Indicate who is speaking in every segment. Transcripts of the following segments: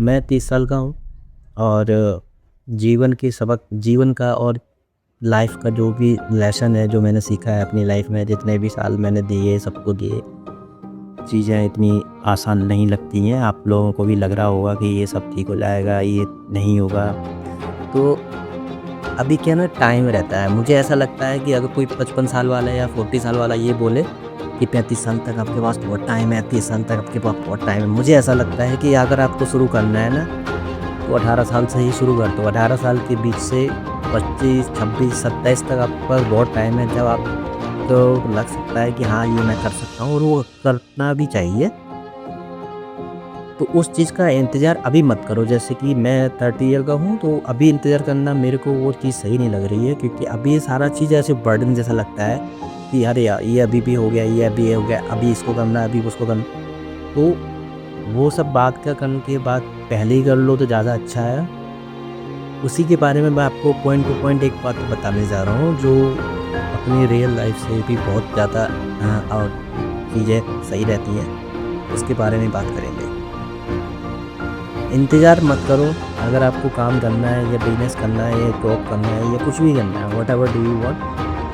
Speaker 1: मैं 30 साल का हूँ और जीवन का और लाइफ का जो भी लेसन है, जो मैंने सीखा है अपनी लाइफ में, जितने भी साल मैंने दिए सबको दिए, चीज़ें इतनी आसान नहीं लगती हैं। आप लोगों को भी लग रहा होगा कि ये सब ठीक हो जाएगा, ये नहीं होगा। तो अभी क्या ना, टाइम रहता है। मुझे ऐसा लगता है कि अगर कोई 55 साल वाला या 40 साल वाला ये बोले कि 35 साल तक आपके पास बहुत टाइम है, 30 साल तक आपके पास बहुत टाइम है, मुझे ऐसा लगता है कि अगर आपको शुरू करना है ना, तो 18 साल से ही शुरू कर दो। 18 साल के बीच से 25, 26, 27 तक आपके पास बहुत टाइम है, जब आपको लग सकता है कि हाँ, ये मैं कर सकता हूँ, और वो करना भी चाहिए। तो उस चीज़ का इंतज़ार अभी मत करो। जैसे कि मैं 30 ईयर का हूँ, तो अभी इंतज़ार करना मेरे को वो चीज़ सही नहीं लग रही है, क्योंकि अभी ये सारा चीज़ ऐसे बर्डन जैसा लगता है कि अरे यार, ये अभी भी हो गया, ये अभी ये हो गया, अभी इसको करना है, अभी उसको करना। तो वो सब बात का करने के बाद पहले ही कर लो तो ज़्यादा अच्छा है। उसी के बारे में मैं आपको पॉइंट टू पॉइंट एक बात बताने जा रहा हूँ, जो अपनी रियल लाइफ से भी बहुत ज़्यादा और चीज़ें सही रहती हैं। उसके बारे में बात करेंगे। इंतज़ार मत करो। अगर आपको काम करना है या बिज़नेस करना है या जॉब करना है या कुछ भी करना है, व्हाटएवर डू यू वांट,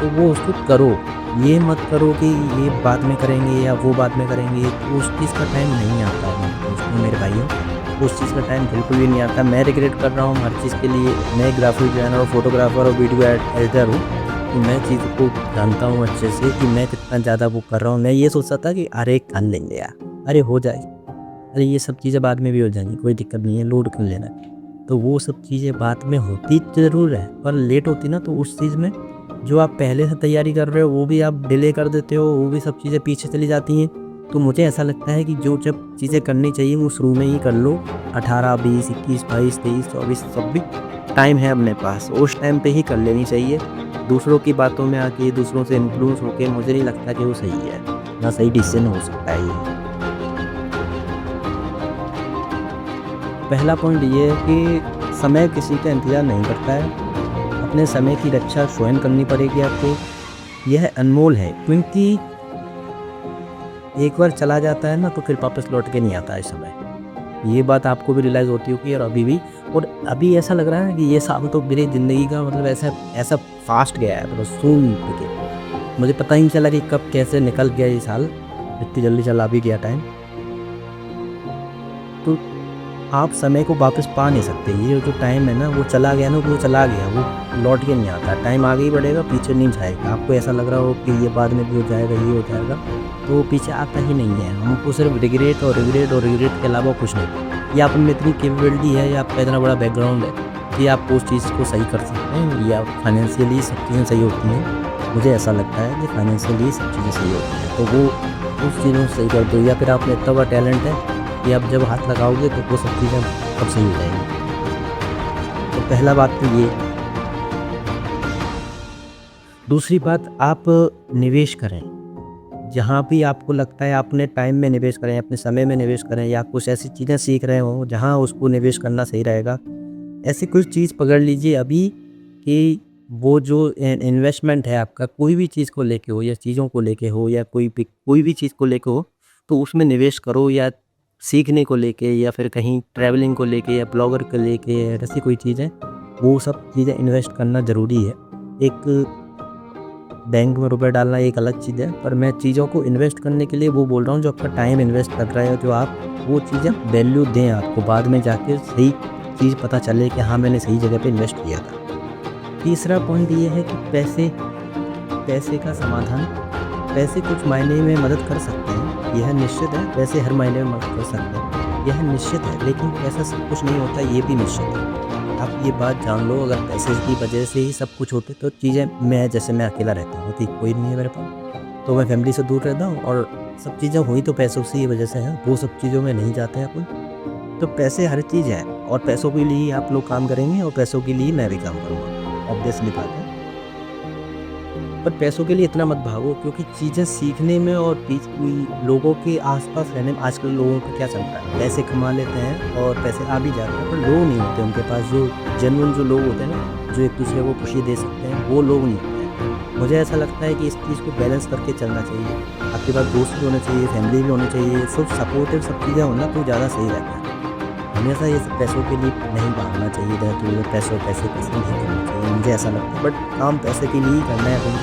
Speaker 1: तो वो उसको करो। ये मत करो कि ये बाद में करेंगे या वो बाद में करेंगे, तो उस चीज़ का टाइम नहीं आता है दोस्तों, मेरे भाइयों। उस चीज़ का टाइम बिल्कुल भी नहीं आता। मैं रिग्रेट कर रहा हूँ हर चीज़ के लिए। मैं ग्राफिक डिज़ाइनर और फोटोग्राफर और वीडियो एडिटर हूँ, तो मैं चीज़ को जानता हूँ अच्छे से कि मैं कितना ज़्यादा वो कर रहा हूँ। मैं ये सोचता था कि अरे कर लेंगे यार, अरे हो जाएगी, अरे ये सब चीज़ें बाद में भी हो जाएँगी, कोई दिक्कत नहीं है, लोड क्यों लेना है। तो वो सब चीज़ें बाद में होती ज़रूर है, पर लेट होती ना, तो उस चीज़ में जो आप पहले से तैयारी कर रहे हो वो भी आप डिले कर देते हो, वो भी सब चीज़ें पीछे चली जाती हैं। तो मुझे ऐसा लगता है कि जो जब चीज़ें करनी चाहिए वो शुरू में ही कर लो। 18, 20, 21, 22, 23, 24, 26 टाइम है अपने पास, उस टाइम पे ही कर लेनी चाहिए। दूसरों की बातों में आके, दूसरों से इन्फ्लुएंस होके मुझे नहीं लगता कि वो सही है, ना सही डिसीज़न हो सकता है ये। पहला पॉइंट ये है कि समय किसी का इंतज़ार नहीं करता है। अपने समय की रक्षा स्वयं करनी पड़ेगी आपको। यह अनमोल है, क्योंकि एक बार चला जाता है ना, तो फिर वापस लौट के नहीं आता है समय। ये बात आपको भी रियलाइज़ होती होगी, और अभी भी। और अभी ऐसा लग रहा है कि ये साल तो मेरी ज़िंदगी का मतलब ऐसा ऐसा फ़ास्ट गया है, मतलब सून के। मुझे पता ही नहीं चला कि कब कैसे निकल गया ये साल। इतनी जल्दी चला भी गया टाइम। तो आप समय को वापस पा नहीं सकते। ये जो टाइम है ना, वो चला गया ना, वो चला गया, वो लौट के नहीं आता। टाइम आगे ही बढ़ेगा, पीछे नहीं जाएगा। आपको ऐसा लग रहा हो कि ये बाद में भी हो जाएगा, ये हो जाएगा, तो वो पीछे आता ही नहीं है। हमको सिर्फ रिग्रेट और रिग्रेट और रिग्रेट के अलावा कुछ नहीं। या आप में इतनी कैपेबिलिटी है, या आपका इतना बड़ा बैकग्राउंड है कि आप उस चीज़ को सही कर सकते हैं, या फाइनेंशियली सब चीज़ें सही होती हैं। मुझे ऐसा लगता है कि फाइनेंशियली सब चीज़ें सही होती हैं, तो वो उस चीज़ों को सही कर दो। या फिर आप में इतना बड़ा टैलेंट है कि आप जब हाथ लगाओगे तो वो सब चीज़ें अब सही हो जाएँगी। तो पहला बात तो ये। दूसरी बात, आप निवेश करें। जहाँ भी आपको लगता है अपने टाइम में निवेश करें, अपने समय में निवेश करें, या कुछ ऐसी चीज़ें सीख रहे हो जहाँ उसको निवेश करना सही रहेगा। ऐसी कुछ चीज़ पकड़ लीजिए अभी कि वो जो इन्वेस्टमेंट है आपका, कोई भी चीज़ को लेके हो या चीज़ों को लेके हो, या कोई भी चीज़ को लेके हो, तो उसमें निवेश करो। या सीखने को लेके, या फिर कहीं ट्रैवलिंग को लेके, या ब्लॉगर को लेके, ऐसी कोई चीज़ें, वो सब चीज़ें इन्वेस्ट करना ज़रूरी है। एक बैंक में रुपए डालना एक अलग चीज़ है, पर मैं चीज़ों को इन्वेस्ट करने के लिए वो बोल रहा हूँ, जो आपका टाइम इन्वेस्ट कर रहे हो, जो आप वो चीज़ें वैल्यू दें आपको, बाद में जाके सही चीज़ पता चले कि हाँ, मैंने सही जगह पे इन्वेस्ट किया था। तीसरा पॉइंट ये है कि पैसे पैसे का समाधान। पैसे कुछ मायने में मदद कर सकते हैं, यह निश्चित है। पैसे हर मायने में मदद कर सकते हैं, यह निश्चित है। लेकिन पैसा सब कुछ नहीं होता, ये भी निश्चित है। आप ये बात जान लो, अगर पैसे की वजह से ही सब कुछ होते तो चीज़ें, मैं अकेला रहता हूँ, ठीक कोई नहीं है मेरे पास, तो मैं फैमिली से दूर रहता हूँ, और सब चीज़ें हुई तो पैसों से ही वजह से हैं। वो सब चीज़ों में नहीं जाते हैं अपन। तो पैसे हर चीज़ है, और पैसों के लिए ही आप लोग काम करेंगे, और पैसों के लिए मैं भी काम करूँगा, ऑब्वियसली बात है। पर पैसों के लिए इतना मत भागो, क्योंकि चीज़ें सीखने में और लोगों के आसपास रहने में, आजकल लोगों का क्या चलता है, पैसे कमा लेते हैं और पैसे आ भी जाते हैं, पर लोग नहीं होते उनके पास, जो जेन्युइन जो लोग होते हैं ना, जो एक दूसरे को खुशी दे सकते हैं, वो लोग नहीं होते हैं। मुझे ऐसा लगता है कि इस चीज़ को बैलेंस करके चलना चाहिए। आपके पास दोस्त भी होने चाहिए, फैमिली भी होनी चाहिए, सब सपोर्टिव सब चीज़ें होना तो ज़्यादा सही रहता है। हमेशा ये सब पैसों के लिए नहीं भागना चाहिए, इधर तो उधर पैसे पैसे पैसे नहीं करना चाहिए, मुझे ऐसा लगता है। बट काम पैसे के लिए ही करना है अपन,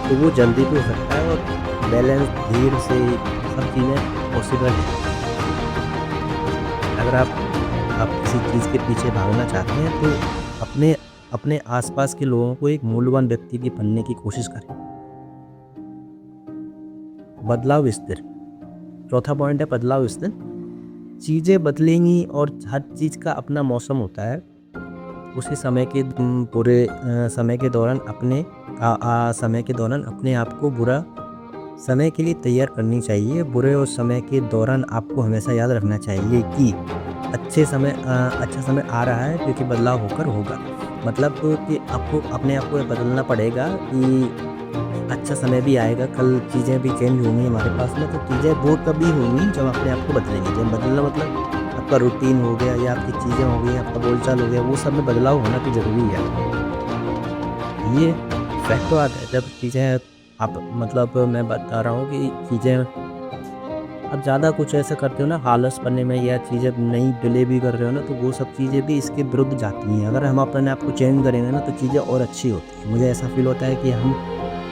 Speaker 1: तो वो जल्दी भी हो सकता है और बैलेंस धीरे से सब चीज़ें पॉसिबल है। अगर आप किसी चीज़ के पीछे भागना चाहते हैं तो अपने अपने आसपास के लोगों को एक मूल्यवान व्यक्ति की बनने की कोशिश करें। बदलाव स्थिर, चौथा पॉइंट है बदलाव स्थिर। चीज़ें बदलेंगी और हर चीज़ का अपना मौसम होता है। उसी समय के पूरे समय के दौरान समय के दौरान अपने आप को बुरा समय के लिए तैयार करनी चाहिए। बुरे और समय के दौरान आपको हमेशा याद रखना चाहिए कि अच्छा समय आ रहा है, क्योंकि बदलाव होकर होगा। मतलब कि आपको अपने आप को बदलना पड़ेगा कि अच्छा समय भी आएगा, कल चीज़ें भी चेंज होंगी हमारे पास में, तो चीज़ें वो तभी होंगी जब अपने आप को बदलेंगे। जब बदलना मतलब आपका रूटीन हो गया या आपकी चीज़ें हो गई, आपका बोलचाल हो गया, वो सब में बदलाव होना भी ज़रूरी है। ये फैक्ट बात है। जब चीज़ें आप मतलब मैं बता रहा हूँ कि चीज़ें आप ज़्यादा कुछ ऐसा करते हो ना आलस करने में, या चीज़ें नहीं डिले भी कर रहे हो ना, तो वो सब चीज़ें भी इसके विरुद्ध जाती हैं। अगर हम अपने आप को चेंज करेंगे ना तो चीज़ें और अच्छी होती हैं। मुझे ऐसा फील होता है कि हम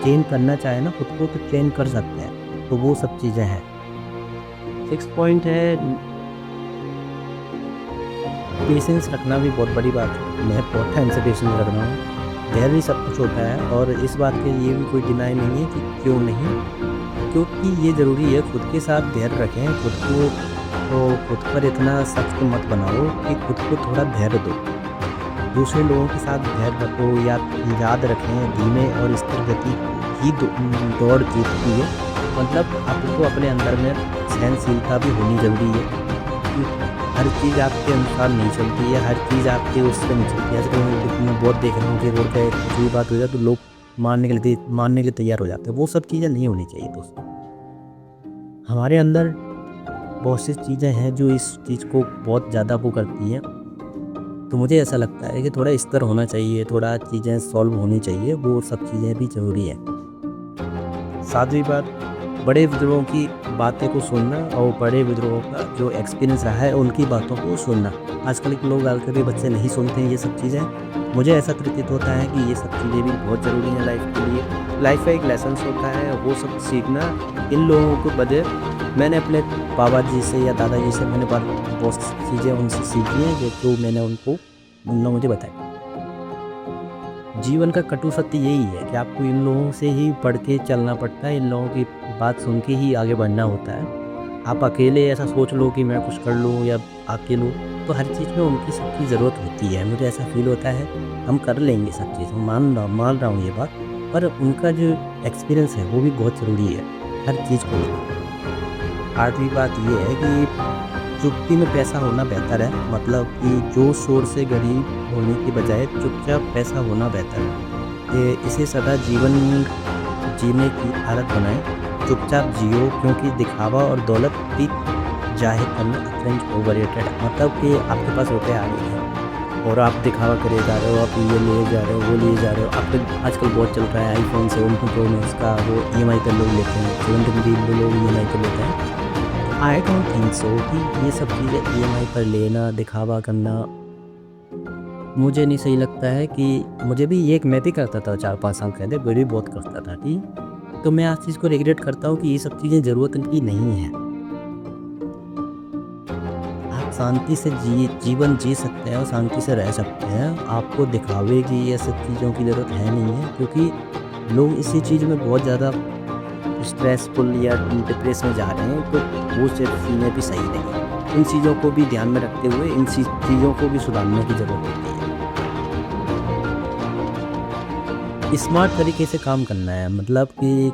Speaker 1: चेंज करना चाहें ना खुद को तो चेंज कर सकते हैं, तो वो सब चीज़ें हैं। 6 पॉइंट है पेशेंस रखना, भी बहुत बड़ी बात है। मैं बहुत टाइम से पेशेंस रख रहा हूँ। धैर्य सब कुछ होता है और इस बात के लिए भी कोई डिनाई नहीं है कि क्यों नहीं, क्योंकि ये ज़रूरी है। खुद के साथ धैर्य रखें, खुद पर इतना सख्त मत बनाओ कि खुद को थोड़ा धैर्य दो। दूसरे लोगों के साथ धैर्य रखो, या याद रखें धीमे और स्थिर गति ही दौड़ जीतती है। मतलब आपको अपने अंदर में सहनशीलता भी होनी ज़रूरी है कि हर चीज़ आपके अनुसार नहीं चलती है, हर चीज़ आपके उससे नहीं चलती है। आजकल मैं बहुत देख रहा हूँ कि रोड पे कुछ भी बात हो जाए तो लोग मानने के लिए तैयार हो जाते हैं। वो सब चीज़ें नहीं होनी चाहिए दोस्तों। हमारे अंदर बहुत सी चीज़ें हैं जो इस चीज़ को बहुत ज़्यादा वो करती हैं, तो मुझे ऐसा लगता है कि थोड़ा स्तर होना चाहिए, थोड़ा चीज़ें सॉल्व होनी चाहिए, वो सब चीज़ें भी ज़रूरी है। सातवीं बात, बड़े बुजुर्गों की बातें को सुनना और बड़े बुजुर्गों का जो एक्सपीरियंस रहा है उनकी बातों को सुनना। आजकल के लोग आजकल के बच्चे नहीं सुनते हैं ये सब चीज़ें। मुझे ऐसा प्रतीत होता है कि ये सब चीज़ें भी बहुत ज़रूरी हैं लाइफ के लिए। लाइफ का एक लेसन होता है, वो सब सीखना इन लोगों को बदे। मैंने अपने बाबा जी से या दादाजी से मैंने बहुत चीज़ें उनसे सीखी हैं जो मैंने उन लोगों मुझे बताई। जीवन का कटु सत्य यही है कि आपको इन लोगों से ही पढ़ के चलना पड़ता है, इन लोगों की बात सुन के ही आगे बढ़ना होता है। आप अकेले ऐसा सोच लो कि मैं कुछ कर लूँ या आके लूँ, तो हर चीज़ में उनकी सबकी ज़रूरत होती है। मुझे ऐसा फील होता है हम कर लेंगे सब चीज़, मान रहा हूँ ये बात, पर उनका जो एक्सपीरियंस है वो भी बहुत ज़रूरी है हर चीज़ को। आठवीं बात ये है कि चुप्पी में पैसा होना बेहतर है। मतलब कि जो शोर से गरीब होने की बजाय चुपचाप पैसा होना बेहतर है। इसे सदा जीवन जीने की आदत बनाएं। चुपचाप जियो, क्योंकि दिखावा और दौलत भी जाहिर करना अत्यंत ओवररेटेड है। मतलब कि आपके पास रुपये आ गए हैं और आप दिखावा करे जा रहे हो, आप ये लिए जा रहे हो, वो लिए जा रहे हो। आप आजकल बहुत चल रहा है iPhone 17 Pro में उसका वो EMI पर लोग लेते हैं, 17 भी लोग EMI पर लेते हैं। आई डोंट थिंक सो कि ये सब चीज़ें EMI पर लेना, दिखावा करना मुझे नहीं सही लगता है। कि मुझे भी मैं भी करता था 4-5 साल पहले, मैं भी बहुत करता था, ठीक। तो मैं इस चीज़ को रिग्रेट करता हूँ कि ये सब चीज़ें ज़रूरत की नहीं है। आप शांति से जीवन जी सकते हैं और शांति से रह सकते हैं। आपको दिखावे की ये सब चीज़ों की ज़रूरत है नहीं है, क्योंकि लोग इसी चीज़ में बहुत ज़्यादा स्ट्रेसफुल या डिप्रेस में जा रहे हैं, तो वो सिर्फ चीज़ें भी सही नहीं है। इन चीज़ों को भी ध्यान में रखते हुए इन चीज़ों को भी सुधारने की ज़रूरत होती है। स्मार्ट तरीके से काम करना है, मतलब कि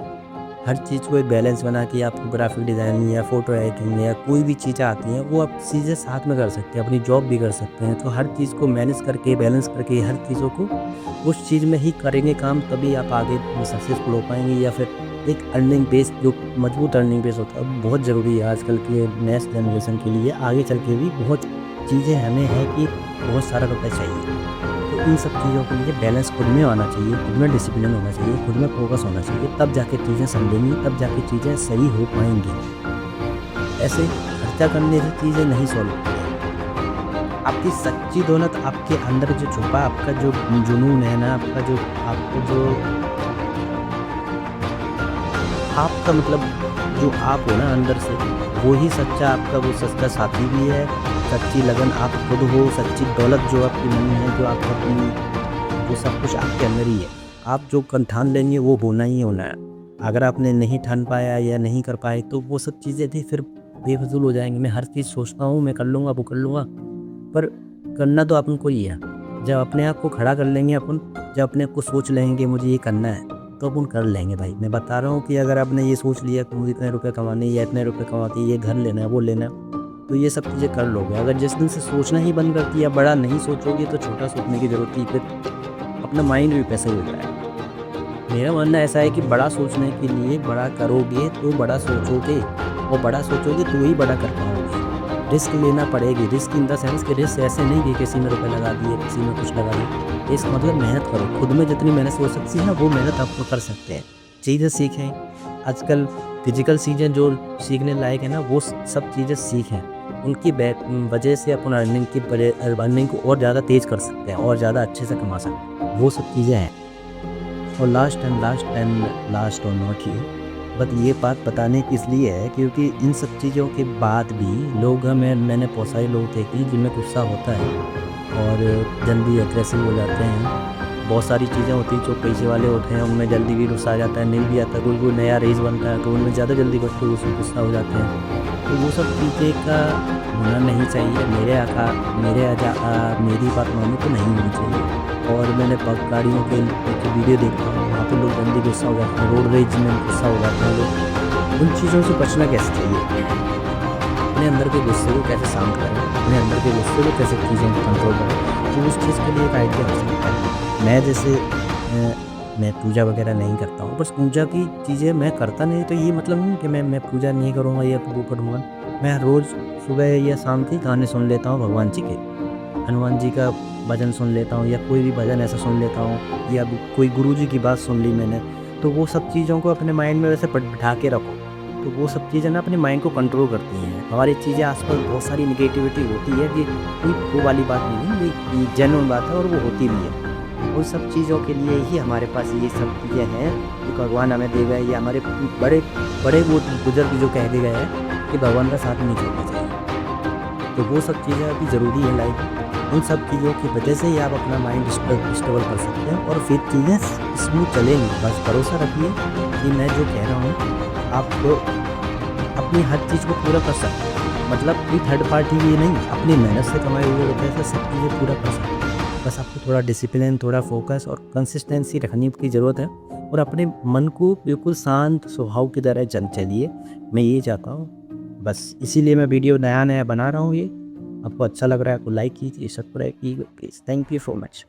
Speaker 1: हर चीज़ को एक बैलेंस बना के आप ग्राफिक डिज़ाइनिंग या फ़ोटो एडिटिंग या कोई भी चीज़ें आती हैं वो आप चीज़ें साथ में कर सकते हैं, अपनी जॉब भी कर सकते हैं। तो हर चीज़ को मैनेज करके बैलेंस करके हर चीज़ों को उस चीज़ में ही करेंगे काम, तभी आप आगे सक्सेसफुल हो पाएंगे। या फिर एक अर्निंग बेस, जो मजबूत अर्निंग बेस होता है, बहुत ज़रूरी है आजकल के नेक्स्ट जनरेशन के लिए। आगे चल के भी बहुत चीज़ें हमें है कि बहुत सारा रुपये चाहिए, तो इन सब चीज़ों के लिए बैलेंस खुद में आना चाहिए, खुद में डिसिप्लिन होना चाहिए, खुद में फोकस होना चाहिए, तब जाके चीज़ें समझेंगी, तब जाके चीज़ें सही हो पाएंगी। ऐसे खर्चा करने से चीज़ें नहीं सॉल्व होती हैं। आपकी सच्ची दौलत आपके अंदर जो छुपा आपका जो जुनून है ना, आपका जो आपको जो आपका मतलब जो आप हो ना अंदर से, वो ही सच्चा आपका वो सच्चा साथी भी है। सच्ची लगन आप खुद हो, सच्ची दौलत जो आपकी नहीं है, जो आप अपनी वो सब कुछ आपके अंदर ही है। आप जो ठान लेंगे वो होना ही होना है। अगर आपने नहीं ठान पाया या नहीं कर पाए तो वो सब चीज़ें थी फिर बेफिज़ूल हो जाएँगी। मैं हर चीज़ सोचता हूँ मैं कर लूँगा, वो कर लूँगा, पर करना तो अपन को ही है। जब अपने आप को खड़ा कर लेंगे अपन, जब अपने आप को सोच लेंगे मुझे ये करना है, तो अपन कर लेंगे भाई। मैं बता रहा हूँ कि अगर आपने ये सोच लिया कि मुझे इतने रुपए कमाने हैं या इतने रुपए कमा के ये घर लेना है, वो लेना है, तो ये सब चीज़ें कर लोगे। अगर जिस दिन से सोचना ही बंद कर दिया, बड़ा नहीं सोचोगे तो छोटा सोचने की ज़रूरत ही फिर अपना माइंड भी वैसा ही हो जाएगा। मेरा मानना ऐसा है कि बड़ा सोचने के लिए बड़ा करोगे तो बड़ा सोचोगे, और बड़ा सोचोगे तो ही बड़ा कर पाओगे। रिस्क लेना पड़ेगी, रिस्क इन द सेंस कि रिस्क ऐसे नहीं कि किसी में रुपए लगा दिए, किसी में कुछ लगा दिए। रिस्क मतलब मेहनत करो, खुद में जितनी मेहनत हो सकती है वो मेहनत आप तो कर सकते हैं। चीज़ें सीखें, आजकल फिजिकल चीज़ें जो सीखने लायक है ना वो सब चीज़ें सीखें। उनकी वजह से अपन अर्निंग को और ज़्यादा तेज़ कर सकते हैं और ज़्यादा अच्छे से कमा सकते हैं, वो सब चीज़ें हैं। और लास्ट और नॉट ही, बट ये बात बताने की इसलिए है क्योंकि इन सब चीज़ों के बाद भी लोग मैंने बहुत सारे लोग देखे जिनमें गुस्सा होता है और जल्दी एग्रेसिव हो जाते हैं। बहुत सारी चीज़ें होती हैं जो पैसे वाले होते हैं उनमें जल्दी भी गुस्सा आ जाता है, नहीं भी आता है। कोई नया रेस बनता है तो उनमें ज़्यादा जल्दी करते उसमें गुस्सा हो जाते हैं। तो वो सब चीज़ें का होना नहीं चाहिए। मेरी बात मानो तो नहीं होनी चाहिए। और मैंने गाड़ियों के एक वीडियो देखता हूँ, वहाँ पे लोग जल्दी गुस्सा हो जाते हैं, रोड रेज में गुस्सा हो जाते हैं लोग। उन चीज़ों से बचना कैसे चाहिए? अपने अंदर के गुस्से को कैसे शांत करें, अपने अंदर के गुस्से को कैसे चीज़ों को कंट्रोल करें, तो उस चीज़ के लिए एक आइडिया हो सकता है। मैं जैसे मैं पूजा वगैरह नहीं करता हूँ, बस पूजा की चीज़ें मैं करता नहीं तो ये मतलब नहीं कि मैं पूजा नहीं करूँगा या वो करूँगा। मैं रोज़ सुबह या शाम के गाने सुन लेता हूँ भगवान जी के, हनुमान जी का भजन सुन लेता हूँ या कोई भी भजन ऐसा सुन लेता हूँ, या कोई गुरुजी की बात सुन ली मैंने, तो वो सब चीज़ों को अपने माइंड में वैसे बिठा के रखो, तो वो सब चीज़ें ना अपने माइंड को कंट्रोल करती हैं। हमारी चीज़ें आसपास बहुत सारी निगेटिविटी होती है कि कोई वो वाली बात नहीं है, ये जेन्युइन बात है और वो होती भी है। उन सब चीज़ों के लिए ही हमारे पास ये सब चीज़ें हैं कि भगवान हमें दे गए, या हमारे बड़े बड़े वो बुजुर्ग जो कह दे गए हैं कि भगवान का साथ नहीं छोड़ना चाहिए। तो वो सब चीज़ें अभी ज़रूरी है लाइफ में। उन सब चीज़ों की वजह से ही आप अपना माइंड स्टेबल कर सकते हैं और फिर चीज़ें स्मूथ चलेंगी। बस भरोसा रखिए कि मैं जो कह रहा हूँ आप तो अपनी हर चीज़ को पूरा कर सकते हैं। मतलब कोई थर्ड पार्टी ये नहीं, अपनी मेहनत से कमाए हुए रुपए से सब चीज़ें पूरा कर सकते हैं। बस आपको थोड़ा डिसिप्लिन, थोड़ा फोकस और कंसिस्टेंसी रखने की ज़रूरत है, और अपने मन को बिल्कुल शांत स्वभाव की तरह चलिए। मैं ये चाहता हूँ, बस इसीलिए मैं वीडियो नया बना रहा हूँ ये। आपको अच्छा लग रहा है तो लाइक कीजिए, सब्सक्राइब कीजिए please. Thank you so much.